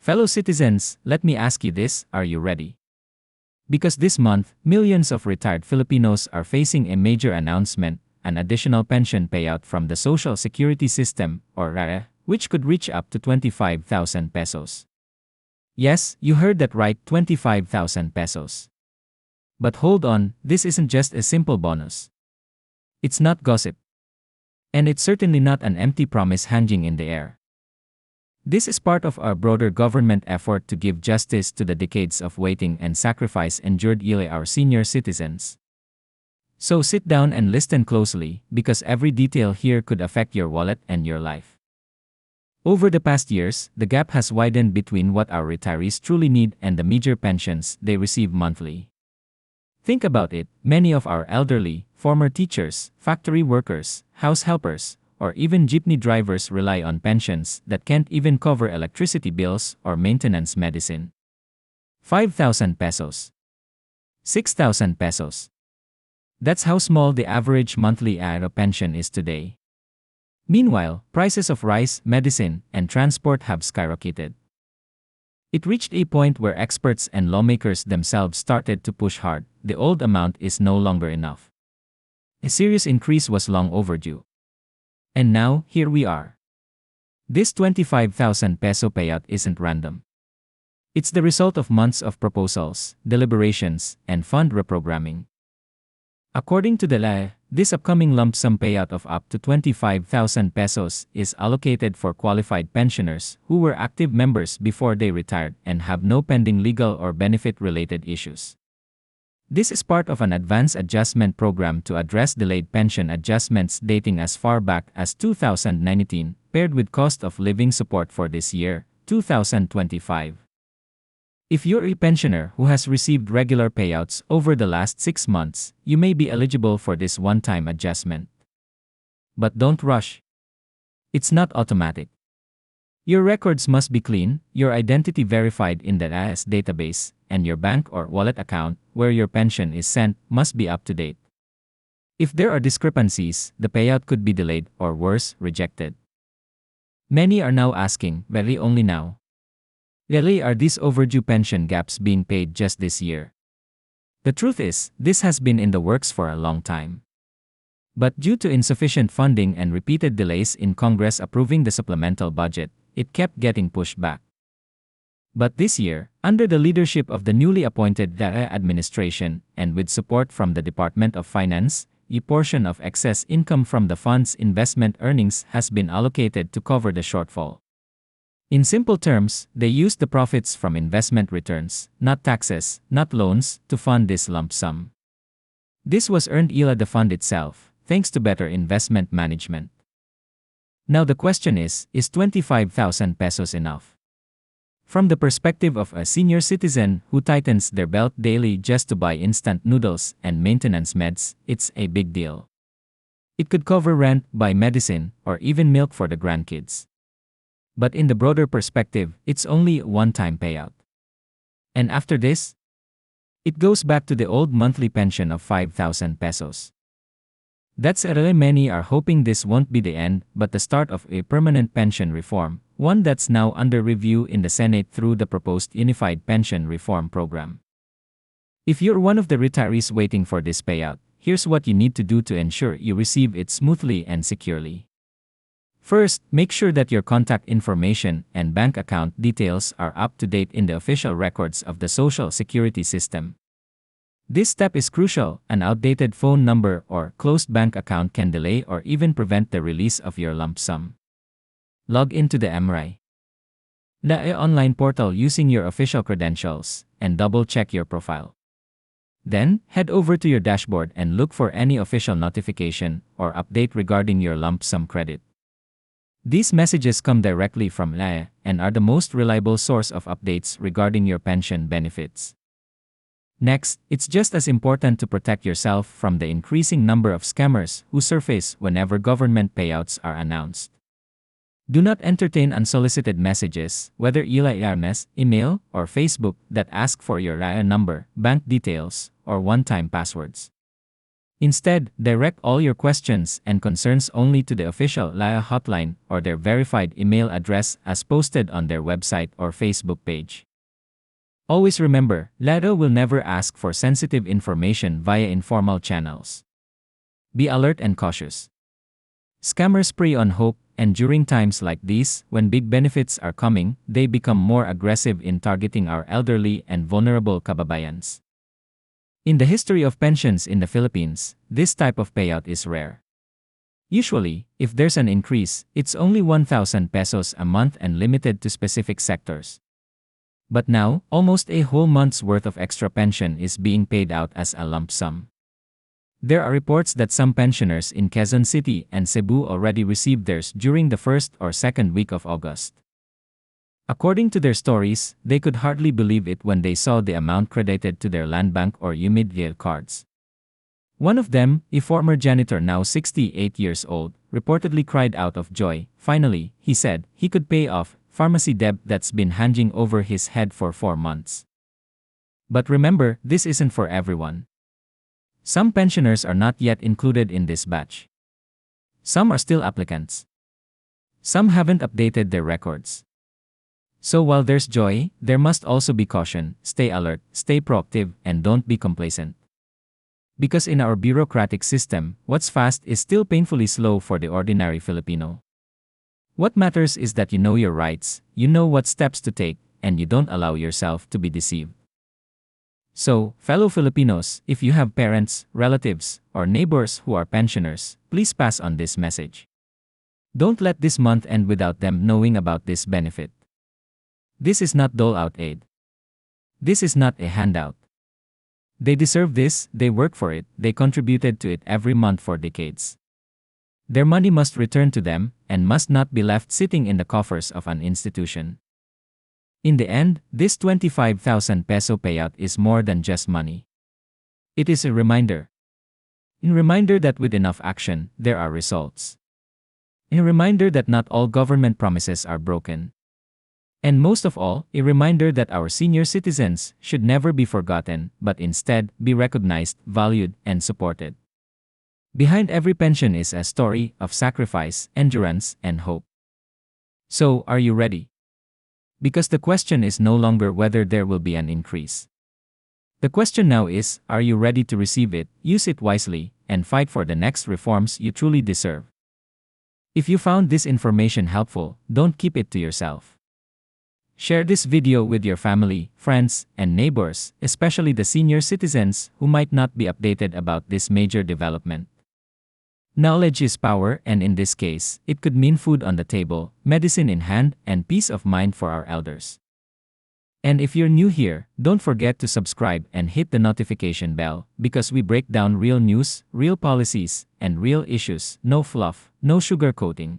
Fellow citizens, let me ask you this, are you ready? Because this month, millions of retired Filipinos are facing a major announcement, an additional pension payout from the Social Security System, or RAE, which could reach up to 25,000 pesos. Yes, you heard that right, 25,000 pesos. But hold on, this isn't just a simple bonus. It's not gossip. And it's certainly not an empty promise hanging in the air. This is part of our broader government effort to give justice to the decades of waiting and sacrifice endured by our senior citizens. So sit down and listen closely, because every detail here could affect your wallet and your life. Over the past years, the gap has widened between what our retirees truly need and the meager pensions they receive monthly. Think about it, many of our elderly, former teachers, factory workers, house helpers, or even jeepney drivers rely on pensions that can't even cover electricity bills or maintenance medicine. 5,000 pesos. 6,000 pesos. That's how small the average monthly ARO pension is today. Meanwhile, prices of rice, medicine, and transport have skyrocketed. It reached a point where experts and lawmakers themselves started to push hard. The old amount is no longer enough. A serious increase was long overdue. And now, here we are. This 25,000 peso payout isn't random. It's the result of months of proposals, deliberations, and fund reprogramming. According to the LAE, this upcoming lump sum payout of up to 25,000 pesos is allocated for qualified pensioners who were active members before they retired and have no pending legal or benefit-related issues. This is part of an advance adjustment program to address delayed pension adjustments dating as far back as 2019, paired with cost of living support for this year, 2025. If you're a pensioner who has received regular payouts over the last 6 months, you may be eligible for this one-time adjustment. But don't rush. It's not automatic. Your records must be clean, your identity verified in the SSS database, and your bank or wallet account, where your pension is sent, must be up to date. If there are discrepancies, the payout could be delayed or worse, rejected. Many are now asking, really only now? Really, are these overdue pension gaps being paid just this year? The truth is, this has been in the works for a long time. But due to insufficient funding and repeated delays in Congress approving the supplemental budget, it kept getting pushed back. But this year, under the leadership of the newly appointed DAE administration and with support from the Department of Finance, a portion of excess income from the fund's investment earnings has been allocated to cover the shortfall. In simple terms, they used the profits from investment returns, not taxes, not loans, to fund this lump sum. This was earned via the fund itself, thanks to better investment management. Now the question is 25,000 pesos enough? From the perspective of a senior citizen who tightens their belt daily just to buy instant noodles and maintenance meds, it's a big deal. It could cover rent, buy medicine, or even milk for the grandkids. But in the broader perspective, it's only a one-time payout. And after this, it goes back to the old monthly pension of 5,000 pesos. That's really many are hoping this won't be the end, but the start of a permanent pension reform, one that's now under review in the Senate through the proposed Unified Pension Reform Program. If you're one of the retirees waiting for this payout, here's what you need to do to ensure you receive it smoothly and securely. First, make sure that your contact information and bank account details are up to date in the official records of the Social Security System. This step is crucial. An outdated phone number or closed bank account can delay or even prevent the release of your lump sum. Log into the MRI DAE online portal using your official credentials and double-check your profile. Then, head over to your dashboard and look for any official notification or update regarding your lump sum credit. These messages come directly from LAE and are the most reliable source of updates regarding your pension benefits. Next, it's just as important to protect yourself from the increasing number of scammers who surface whenever government payouts are announced. Do not entertain unsolicited messages, whether SMS, email, or Facebook, that ask for your RAE number, bank details, or one-time passwords. Instead, direct all your questions and concerns only to the official LAYA hotline or their verified email address as posted on their website or Facebook page. Always remember, LAYA will never ask for sensitive information via informal channels. Be alert and cautious. Scammers prey on hope, and during times like these, when big benefits are coming, they become more aggressive in targeting our elderly and vulnerable kababayans. In the history of pensions in the Philippines, this type of payout is rare. Usually, if there's an increase, it's only 1,000 pesos a month and limited to specific sectors. But now, almost a whole month's worth of extra pension is being paid out as a lump sum. There are reports that some pensioners in Quezon City and Cebu already received theirs during the first or second week of August. According to their stories, they could hardly believe it when they saw the amount credited to their land bank or UMIDL cards. One of them, a former janitor now 68 years old, reportedly cried out of joy. Finally, he said, he could pay off pharmacy debt that's been hanging over his head for 4 months. But remember, this isn't for everyone. Some pensioners are not yet included in this batch. Some are still applicants. Some haven't updated their records. So while there's joy, there must also be caution. Stay alert, stay proactive, and don't be complacent. Because in our bureaucratic system, what's fast is still painfully slow for the ordinary Filipino. What matters is that you know your rights, you know what steps to take, and you don't allow yourself to be deceived. So, fellow Filipinos, if you have parents, relatives, or neighbors who are pensioners, please pass on this message. Don't let this month end without them knowing about this benefit. This is not dole-out aid. This is not a handout. They deserve this, they work for it, they contributed to it every month for decades. Their money must return to them, and must not be left sitting in the coffers of an institution. In the end, this 25,000 peso payout is more than just money. It is a reminder. A reminder that with enough action, there are results. A reminder that not all government promises are broken. And most of all, a reminder that our senior citizens should never be forgotten, but instead be recognized, valued, and supported. Behind every pension is a story of sacrifice, endurance, and hope. So, are you ready? Because the question is no longer whether there will be an increase. The question now is, are you ready to receive it, use it wisely, and fight for the next reforms you truly deserve? If you found this information helpful, don't keep it to yourself. Share this video with your family, friends, and neighbors, especially the senior citizens who might not be updated about this major development. Knowledge is power, and in this case, it could mean food on the table, medicine in hand, and peace of mind for our elders. And if you're new here, don't forget to subscribe and hit the notification bell, because we break down real news, real policies, and real issues, no fluff, no sugarcoating.